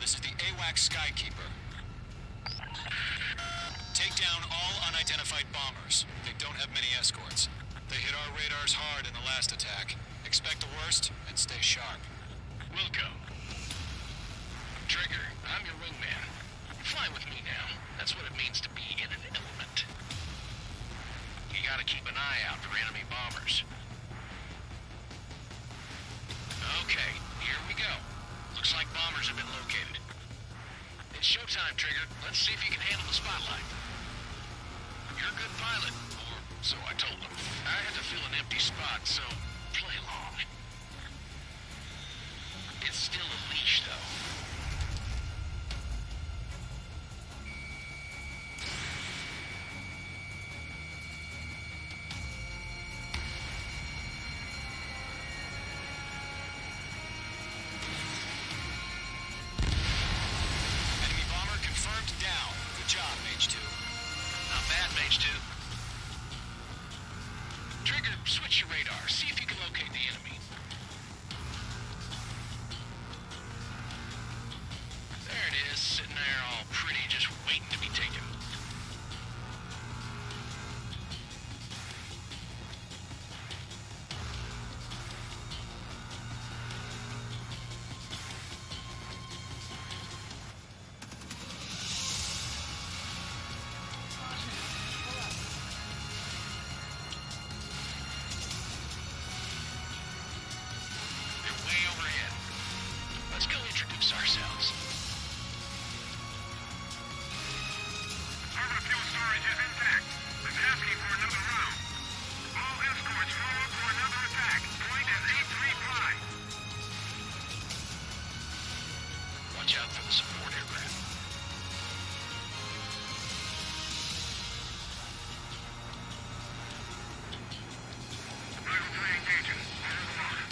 This is the AWACS Skykeeper. Take down all unidentified bombers. They don't have many escorts. They hit our radars hard in the last attack. Expect the worst and stay sharp. Wilco. Trigger, I'm your wingman. Fly with me now. That's what it means to be in an element. You gotta keep an eye out for enemy bombers. Okay, here we go. Looks like bombers have been located. It's showtime, Trigger. Let's see if you can handle the spotlight. You're a good pilot, or so I told them. I had to fill an empty spot, so play along. It's still a leash, though. Enemy bomber confirmed down. Good job, Mage 2. Not bad, Mage 2. Trigger, switch your radar. See if you can locate the enemy. There it is, sitting there all pretty, just waiting to be taken. They're way overhead. Let's go introduce ourselves. Harbor fuel storage is intact. I'm asking for another round. All escorts forward for another attack. Point is 835. Watch out for the support aircraft. Rifle 3 engaging. Hold the line.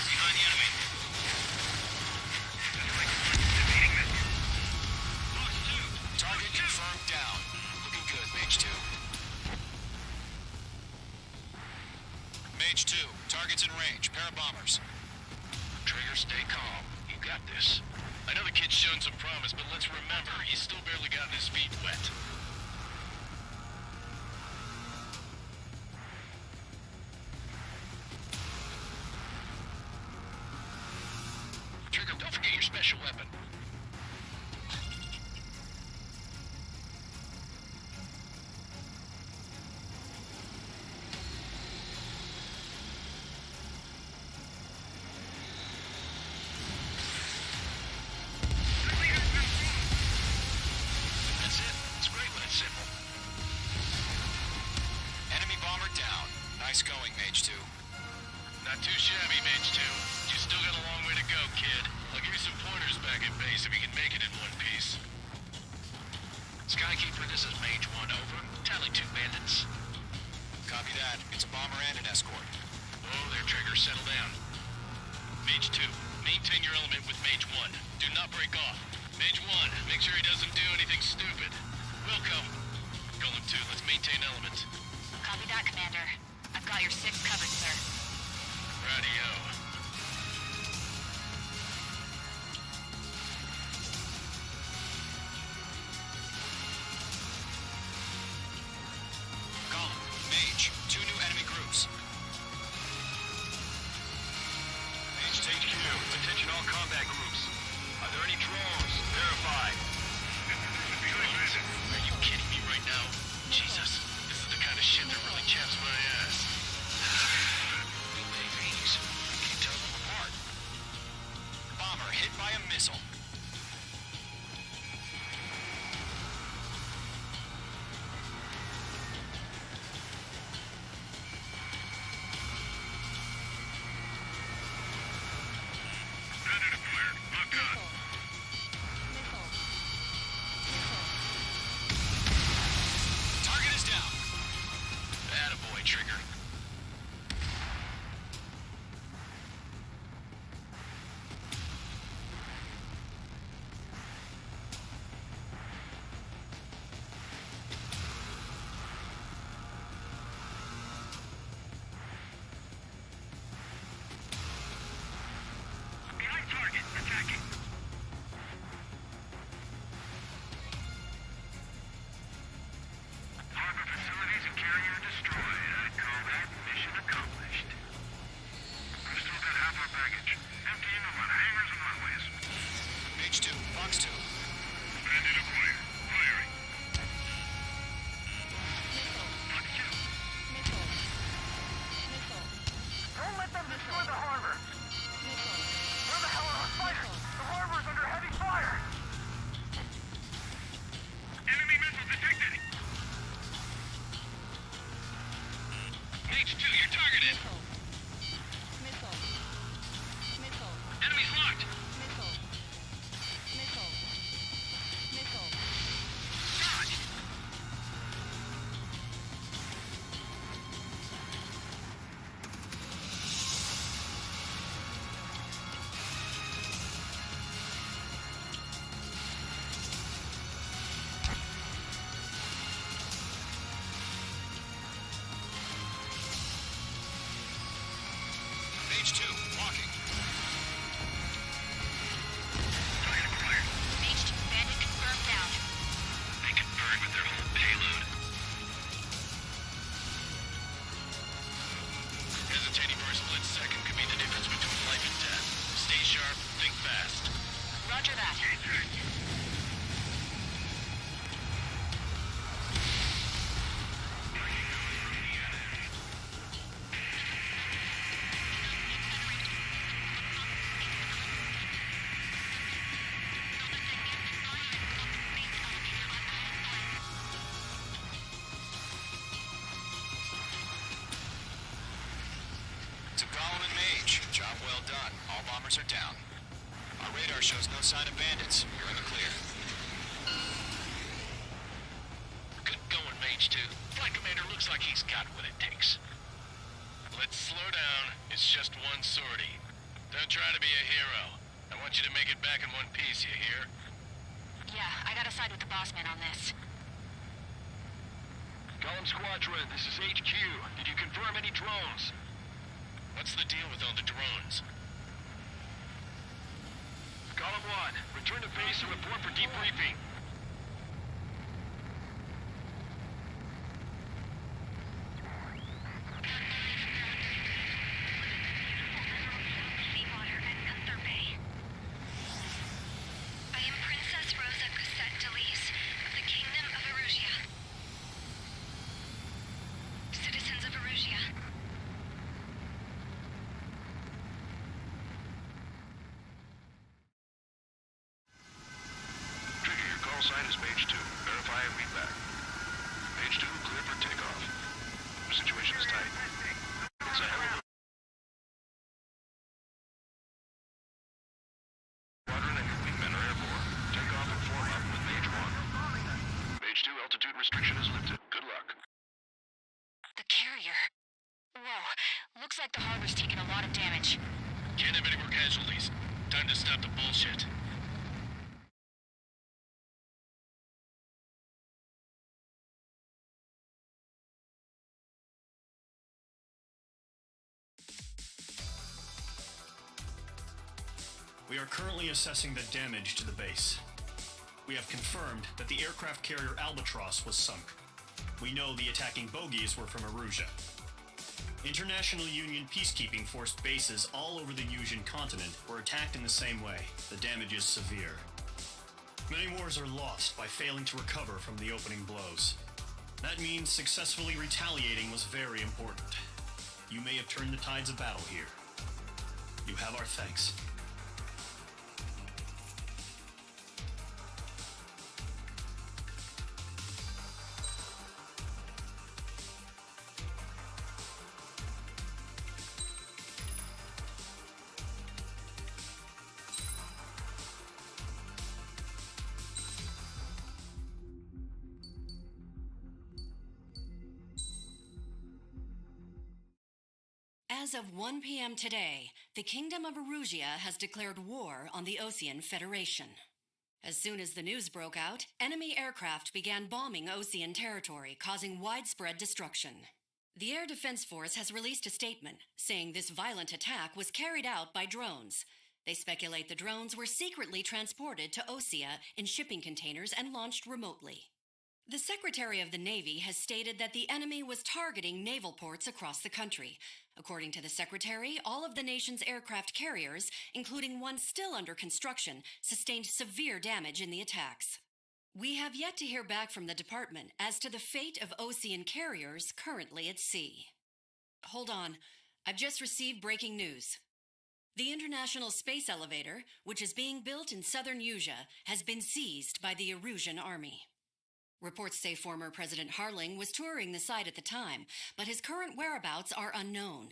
Behind the enemy. Just like defeating this. Target confirmed down. Looking good, Mage 2. Mage 2, target's in range. Pair of bombers. Trigger, stay calm. You got this. I know the kid's shown some promise, but let's remember, he's still barely gotten his feet wet. Trigger, don't forget your special weapon. That's it. It's great when it's simple. Enemy bomber down. Nice going, Mage 2. Not too shabby, Mage 2. You still got a long way to go, kid. I'll give you some pointers back at base if you can make it in one piece. Skykeeper, this is Mage 1, over. Tally 2 bandits. Copy that. It's a bomber and an escort. Oh, there, Trigger. Settle down. Mage 2, maintain your element with Mage 1. Do not break off. Mage 1, make sure he doesn't do anything stupid. Wilco. Golem 2, let's maintain element. Copy that, Commander. I've got your 6 covered, sir. Radio. Column, Mage, 2 new enemy groups. Mage to HQ. Attention all combat groups. Are there any drones? Verify. destroyed with their whole payload. Hesitating for a split second could be the difference between life and death. Stay sharp, think fast. Roger that. To Gollum and Mage, job well done. All bombers are down. Our radar shows no sign of bandits. You're in the clear. Good going, Mage 2. Flight Commander looks like he's got what it takes. Let's slow down. It's just one sortie. Don't try to be a hero. I want you to make it back in one piece, you hear? Yeah, I gotta side with the boss man on this. Gollum Squadron, this is HQ. Did you confirm any drones? What's the deal with all the drones? Gollum 1, return to base and report for debriefing. Seawater and Gunther Bay. I am Princess Rosa Cassette Delise of the Kingdom of Erusia. Citizens of Erusia. Trigger, your call sign is Mage 2. Verify and read back. Mage 2, clear for takeoff. The situation is tight. It's a hell of a squadron and your wingmen are airborne. Take off and form up with Mage 1. Mage 2, altitude restriction is lifted. Good luck. The carrier. Whoa, looks like the harbor's taken a lot of damage. Can't have any more casualties. Time to stop the bullshit. We are currently assessing the damage to the base. We have confirmed that the aircraft carrier Albatross was sunk. We know the attacking bogies were from Erusia. International Union peacekeeping force bases all over the Usian continent were attacked in the same way. The damage is severe. Many wars are lost by failing to recover from the opening blows. That means successfully retaliating was very important. You may have turned the tides of battle here. You have our thanks. As of 1 p.m. today, the Kingdom of Erusia has declared war on the Osean Federation. As soon as the news broke out, enemy aircraft began bombing Osean territory, causing widespread destruction. The Air Defense Force has released a statement saying this violent attack was carried out by drones. They speculate the drones were secretly transported to Osea in shipping containers and launched remotely. The Secretary of the Navy has stated that the enemy was targeting naval ports across the country. According to the Secretary, all of the nation's aircraft carriers, including one still under construction, sustained severe damage in the attacks. We have yet to hear back from the department as to the fate of Osean carriers currently at sea. Hold on, I've just received breaking news. The International Space Elevator, which is being built in southern Usia, has been seized by the Erusian army. Reports say former President Harling was touring the site at the time, but his current whereabouts are unknown.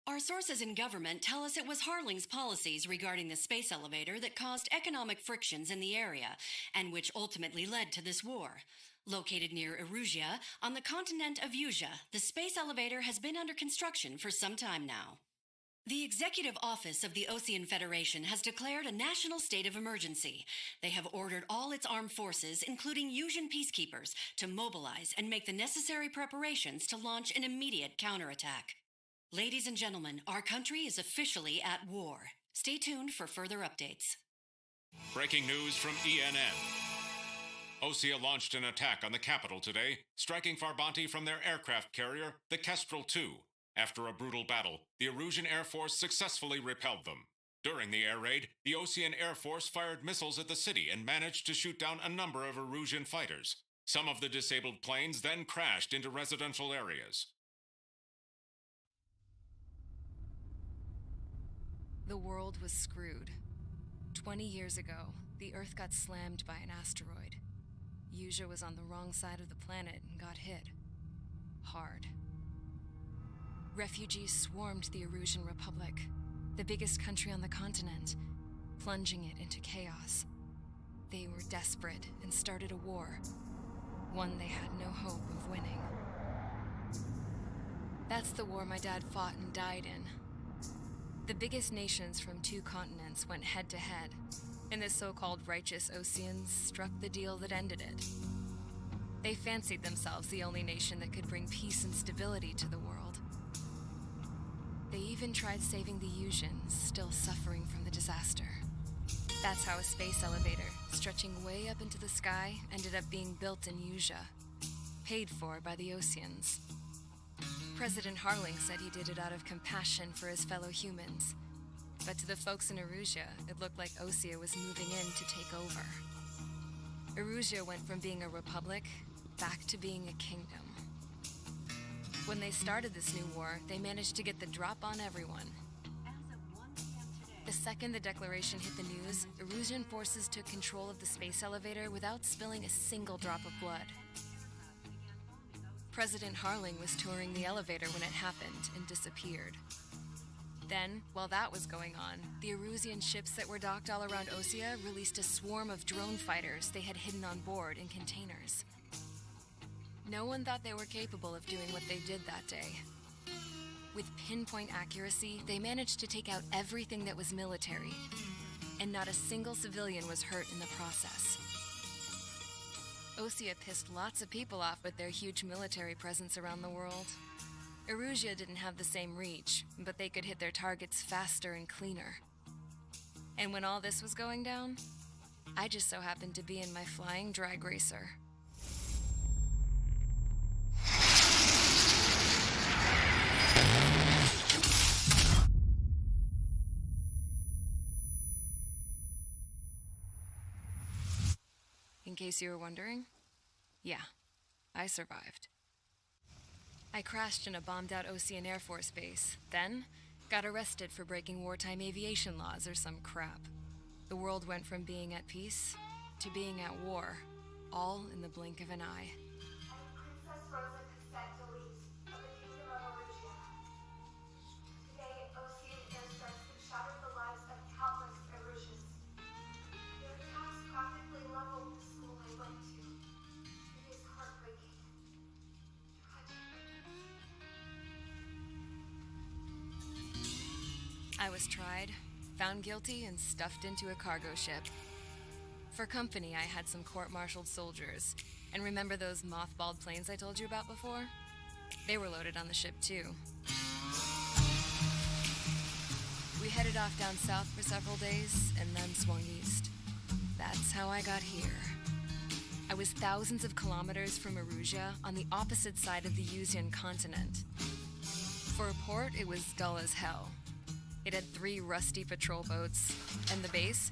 Our sources in government tell us it was Harling's policies regarding the space elevator that caused economic frictions in the area, and which ultimately led to this war. Located near Erusia, on the continent of Usia, the space elevator has been under construction for some time now. The Executive Office of the Osean Federation has declared a national state of emergency. They have ordered all its armed forces, including Usian peacekeepers, to mobilize and make the necessary preparations to launch an immediate counterattack. Ladies and gentlemen, our country is officially at war. Stay tuned for further updates. Breaking news from ENN. Osea launched an attack on the capital today, striking Farbanti from their aircraft carrier, the Kestrel II. After a brutal battle, the Erusian Air Force successfully repelled them. During the air raid, the Osean Air Force fired missiles at the city and managed to shoot down a number of Erusian fighters. Some of the disabled planes then crashed into residential areas. The world was screwed. 20 years ago, the Earth got slammed by an asteroid. Usea was on the wrong side of the planet and got hit. Hard. Refugees swarmed the Erusian Republic, the biggest country on the continent, plunging it into chaos. They were desperate and started a war, one they had no hope of winning. That's the war my dad fought and died in. The biggest nations from 2 continents went head-to-head, and the so-called righteous Oseans struck the deal that ended it. They fancied themselves the only nation that could bring peace and stability to the world. They even tried saving the Usians, still suffering from the disaster. That's how a space elevator, stretching way up into the sky, ended up being built in Usea, paid for by the Oseans. President Harling said he did it out of compassion for his fellow humans. But to the folks in Erusia, it looked like Osea was moving in to take over. Erusia went from being a republic back to being a kingdom. When they started this new war, they managed to get the drop on everyone. The second the declaration hit the news, Erusian forces took control of the space elevator without spilling a single drop of blood. President Harling was touring the elevator when it happened and disappeared. Then, while that was going on, the Erusian ships that were docked all around Osea released a swarm of drone fighters they had hidden on board in containers. No one thought they were capable of doing what they did that day. With pinpoint accuracy, they managed to take out everything that was military, and not a single civilian was hurt in the process. Osea pissed lots of people off with their huge military presence around the world. Erusia didn't have the same reach, but they could hit their targets faster and cleaner. And when all this was going down, I just so happened to be in my flying drag racer. In case you were wondering, yeah, I survived. I crashed in a bombed-out Osean Air Force base, then got arrested for breaking wartime aviation laws or some crap. The world went from being at peace to being at war, all in the blink of an eye. Princess Rosa Cassette Delise of the Kingdom of Erusia. Today, Osean airstrikes have shattered the lives of countless Erusians. Their attacks practically leveled the school I went to. It is heartbreaking. I was tried, found guilty, and stuffed into a cargo ship. For company, I had some court-martialed soldiers. And remember those mothballed planes I told you about before? They were loaded on the ship, too. We headed off down south for several days, and then swung east. That's how I got here. I was thousands of kilometers from Erusia, on the opposite side of the Usian continent. For a port, it was dull as hell. It had 3 rusty patrol boats, and the base?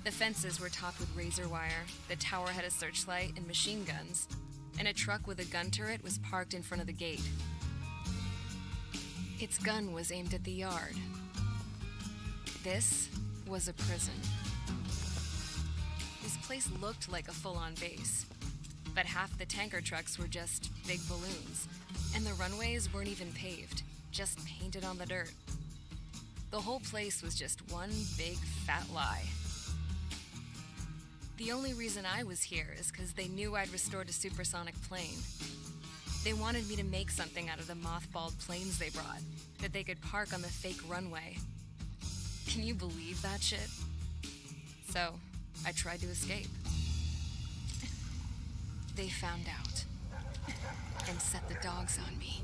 The fences were topped with razor wire, the tower had a searchlight and machine guns, and a truck with a gun turret was parked in front of the gate. Its gun was aimed at the yard. This was a prison. This place looked like a full-on base, but half the tanker trucks were just big balloons, and the runways weren't even paved, just painted on the dirt. The whole place was just one big fat lie. The only reason I was here is because they knew I'd restored a supersonic plane. They wanted me to make something out of the mothballed planes they brought, that they could park on the fake runway. Can you believe that shit? So, I tried to escape. They found out and set the dogs on me.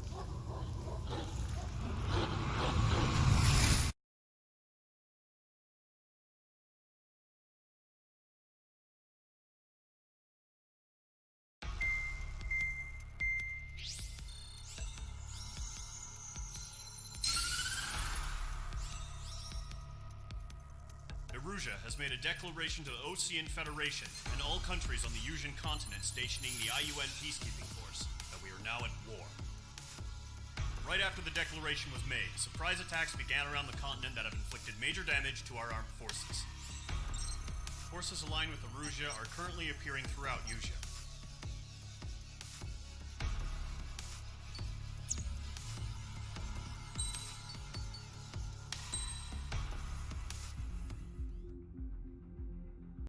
Erusia has made a declaration to the Ocean Federation and all countries on the Usian continent stationing the IUN peacekeeping force that we are now at war. Right after the declaration was made, surprise attacks began around the continent that have inflicted major damage to our armed forces. Forces aligned with Erusia are currently appearing throughout Usia.